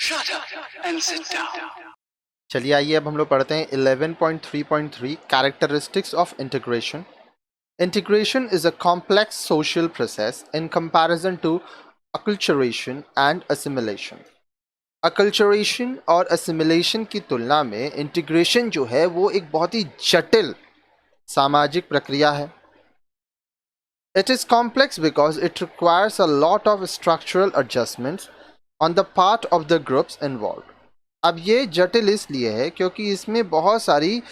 Shut up and sit down. चलिए आइए अब हम लोग पढ़ते हैं 11.3.3 Characteristics of Integration. Integration is a complex social process in comparison to acculturation and assimilation. Acculturation और assimilation की तुलना में इंटीग्रेशन जो है वो एक बहुत ही जटिल सामाजिक प्रक्रिया है. It is complex because it requires a lot of structural adjustments on the part of the groups involved. अब ये जटिल इसलिए है क्योंकि इसमें बहुत सारी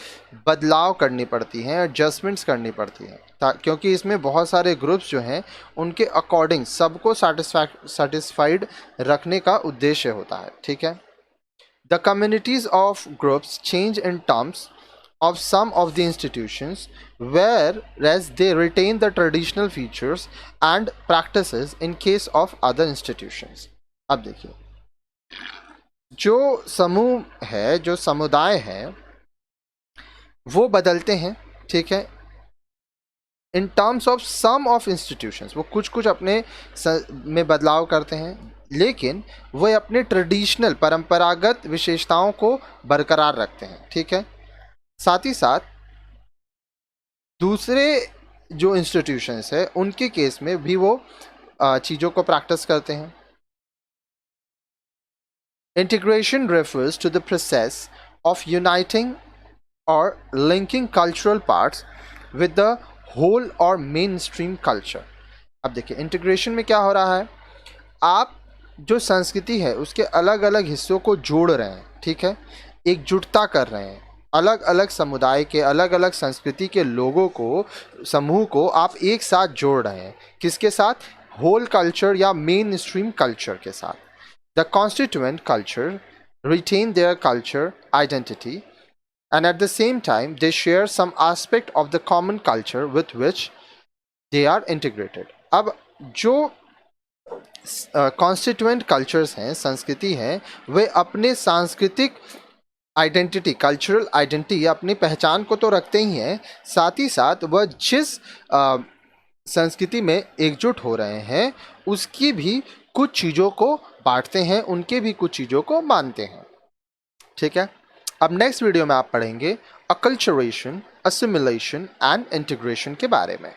बदलाव करनी पड़ती हैं, एडजस्टमेंट्स करनी पड़ती हैं, क्योंकि इसमें बहुत सारे ग्रुप्स जो हैं उनके अकॉर्डिंग सबको सेटिस्फाइड रखने का उद्देश्य होता है. ठीक है. The communities of groups change in terms of some of the institutions, whereas they retain the traditional features and practices in case of other institutions. अब देखिए, जो समूह है, जो समुदाय है, वो बदलते हैं. ठीक है. In terms of some of institutions, वो कुछ कुछ अपने में बदलाव करते हैं, लेकिन वो अपने ट्रेडिशनल परंपरागत विशेषताओं को बरकरार रखते हैं. ठीक है. साथ ही साथ दूसरे जो इंस्टीट्यूशंस है उनके केस में भी वो चीज़ों को प्रैक्टिस करते हैं. Integration refers to the process of uniting और linking cultural parts with the whole और मेन स्ट्रीम कल्चर. अब देखिए, इंटीग्रेशन में क्या हो रहा है, आप जो संस्कृति है उसके अलग अलग हिस्सों को जोड़ रहे हैं. ठीक है. एकजुटता कर रहे हैं. अलग अलग समुदाय के, अलग अलग संस्कृति के लोगों को, समूह को आप एक साथ जोड़ रहे हैं. किसके साथ? होल कल्चर या मेन स्ट्रीम कल्चर के साथ. The constituent culture retain their culture identity and at the same time they share some aspect of the common culture with which they are integrated. अब जो कॉन्स्टिट्यूएंट कल्चर्स हैं, संस्कृति हैं, वे अपने सांस्कृतिक आइडेंटिटी, कल्चरल आइडेंटिटी या अपनी पहचान को तो रखते ही हैं, साथ ही साथ वह जिस संस्कृति में एकजुट हो रहे हैं उसकी भी कुछ चीज़ों को बांटते हैं, उनके भी कुछ चीज़ों को मानते हैं. ठीक है. अब नेक्स्ट वीडियो में आप पढ़ेंगे अकल्चरेशन, असिमिलेशन एंड इंटीग्रेशन के बारे में.